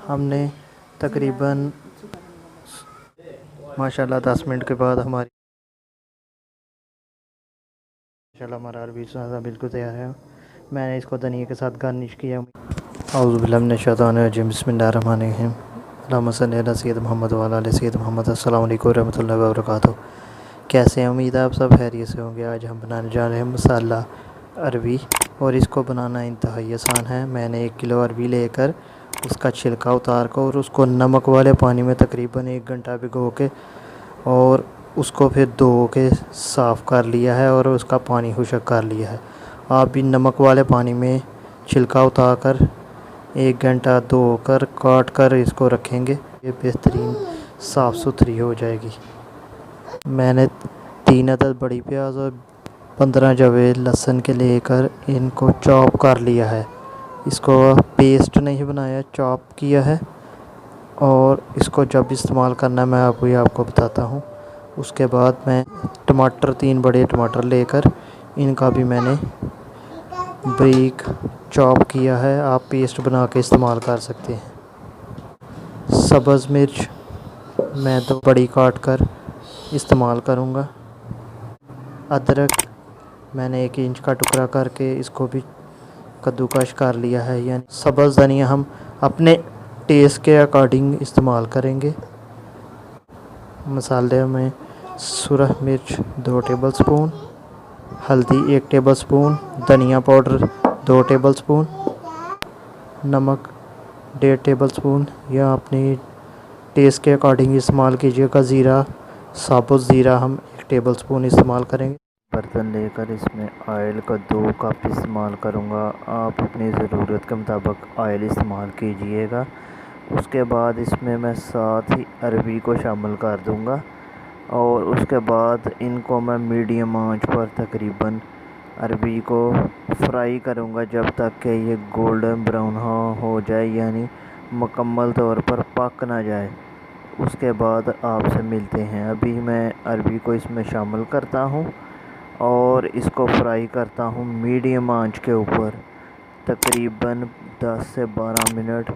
हमने तकरीबन माशाल्लाह 10 मिनट के बाद हमारा अरबी सादा बिल्कुल तैयार है। मैंने इसको धनिया के साथ गार्निश किया। औज़ु बिल्लाहि मिनश शैतानिर रजीम, बिस्मिल्लाहिर्रहमानिर्रहीम, अल्लाहुम्मा सल्लि अला सय्यिदिना मुहम्मद व अला आलि सय्यिदिना मुहम्मद। अस्सलामु अलैकुम रहमतुल्लाहि व बरकातुहू। कैसे हैं? उम्मीद है आप सब खैरियत से होंगे। आज हम बनाने जा रहे हैं मसाला अरबी, और इसको बनाना इंतहाई आसान है। मैंने 1 किलो अरबी लेकर उसका छिलका उतार कर और उसको नमक वाले पानी में तकरीबन 1 घंटा भिगो के और उसको फिर धो के साफ़ कर लिया है और उसका पानी खुश्क कर लिया है। आप भी नमक वाले पानी में छिलका उतार कर 1 घंटा धो कर काट कर इसको रखेंगे, ये बेहतरीन साफ़ सुथरी हो जाएगी। मैंने 3 अदद बड़ी प्याज और 15 जवे लहसुन के लेकर इनको चॉप कर लिया है। इसको पेस्ट नहीं बनाया, चॉप किया है। और इसको जब इस्तेमाल करना है मैं आपको बताता हूँ। उसके बाद मैं टमाटर 3 बड़े टमाटर लेकर इनका भी मैंने बारीक चॉप किया है। आप पेस्ट बना के इस्तेमाल कर सकते हैं। सब्ज़ मिर्च मैं 2 बड़ी काट कर इस्तेमाल करूँगा। अदरक मैंने 1 इंच का टुकड़ा करके इसको भी कद्दूकश कर लिया है। यानी सब्ज़ धनिया हम अपने टेस्ट के अकॉर्डिंग इस्तेमाल करेंगे। मसाले में सुरख मिर्च 2 टेबलस्पून, हल्दी 1 टेबलस्पून, धनिया पाउडर 2 टेबलस्पून, नमक 1.5 टेबलस्पून या अपनी टेस्ट के अकॉर्डिंग इस्तेमाल कीजिएगा। ज़ीरा, साबुत ज़ीरा हम 1 टेबलस्पून इस्तेमाल करेंगे। बर्तन लेकर इसमें ऑयल का 2 कप इस्तेमाल करूँगा। आप अपनी ज़रूरत के मुताबिक ऑयल इस्तेमाल कीजिएगा। उसके बाद इसमें मैं साथ ही अरबी को शामिल कर दूँगा और उसके बाद इनको मैं मीडियम आंच पर तकरीबन अरबी को फ्राई करूँगा जब तक कि ये गोल्डन ब्राउन हो जाए, यानी मुकम्मल तौर पर पक ना जाए। उसके बाद आपसे मिलते हैं। अभी मैं अरबी को इसमें शामिल करता हूँ और इसको फ्राई करता हूँ मीडियम आंच के ऊपर तकरीबन 10 से 12 मिनट,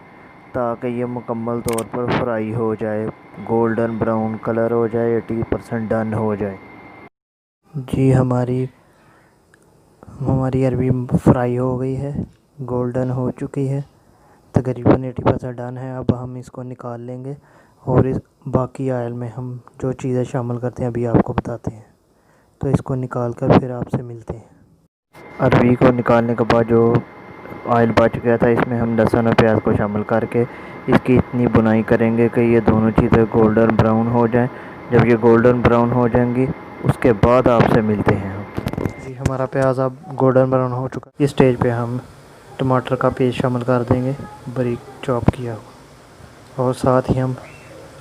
ताकि ये मुकम्मल तौर पर फ्राई हो जाए, गोल्डन ब्राउन कलर हो जाए, 80% डन हो जाए। जी हमारी अरबी फ्राई हो गई है, गोल्डन हो चुकी है, तकरीबन 80% डन है। अब हम इसको निकाल लेंगे और इस बाकी ऑयल में हम जो चीज़ें शामिल करते हैं अभी आपको बताते हैं। तो इसको निकाल कर फिर आपसे मिलते हैं। अरबी को निकालने के बाद जो ऑयल बच गया था इसमें हम लहसुन और प्याज को शामिल करके इसकी इतनी बुनाई करेंगे कि ये दोनों चीज़ें गोल्डन ब्राउन हो जाएं। जब ये गोल्डन ब्राउन हो जाएंगी उसके बाद आपसे मिलते हैं। जी हमारा प्याज अब गोल्डन ब्राउन हो चुका है। इस स्टेज पे हम टमाटर का पेस्ट शामिल कर देंगे, बारीक चॉप किया हुआ, और साथ ही हम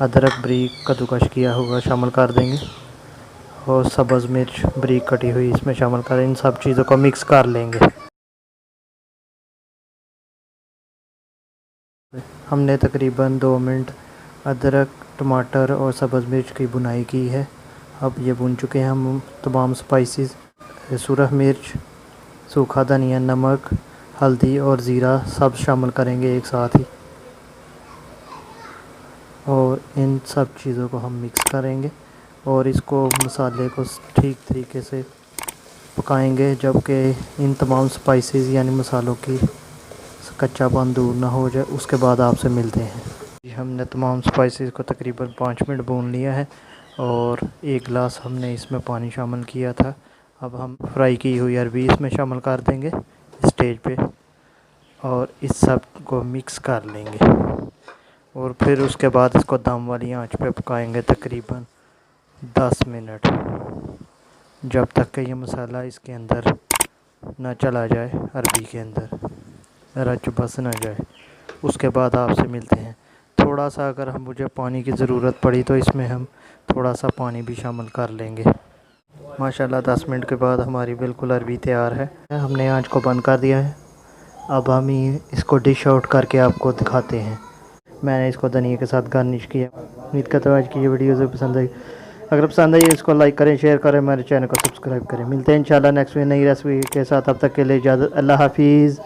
अदरक बारीक कद्दूकश किया हुआ शामिल कर देंगे और सब्ज़ मिर्च बारीक कटी हुई इसमें शामिल कर, इन सब चीज़ों को मिक्स कर लेंगे। हमने तकरीबन 2 मिनट अदरक, टमाटर और सब्ज़ मिर्च की बुनाई की है। अब ये भुन चुके हैं। हम तमाम स्पाइसेस सुरख मिर्च, सूखा धनिया, नमक, हल्दी और ज़ीरा सब शामिल करेंगे एक साथ ही, और इन सब चीज़ों को हम मिक्स करेंगे और इसको मसाले को ठीक तरीके से पकाएंगे जबकि इन तमाम स्पाइसेस यानी मसालों की कच्चापन दूर ना हो जाए। उसके बाद आपसे मिलते हैं। हमने तमाम स्पाइसेस को तकरीबन 5 मिनट भून लिया है और 1 गिलास हमने इसमें पानी शामिल किया था। अब हम फ्राई की हुई अरबी इसमें शामिल कर देंगे इस स्टेज पे और इस सब को मिक्स कर लेंगे और फिर उसके बाद इसको दम वाली आंच पे पकाएंगे तकरीबन 10 मिनट, जब तक कि ये मसाला इसके अंदर ना चला जाए, अरबी के अंदर रच बस ना जाए। उसके बाद आपसे मिलते हैं। थोड़ा सा अगर हम मुझे पानी की ज़रूरत पड़ी तो इसमें हम थोड़ा सा पानी भी शामिल कर लेंगे। माशाल्लाह 10 मिनट के बाद हमारी बिल्कुल अरबी तैयार है। हमने आंच को बंद कर दिया है। अब हम इसको डिश आउट करके आपको दिखाते हैं। मैंने इसको धनिया के साथ गार्निश किया। उम्मीद करता हूँ आज की ये वीडियो से पसंद आई। अगर पसंद आई इसको लाइक करें, शेयर करें, हमारे चैनल को सब्सक्राइब करें। मिलते हैं इंशाल्लाह नेक्स्ट में नई रेसिपी के साथ। अब तक के लिए इजाज़त। अल्लाह हाफिज़।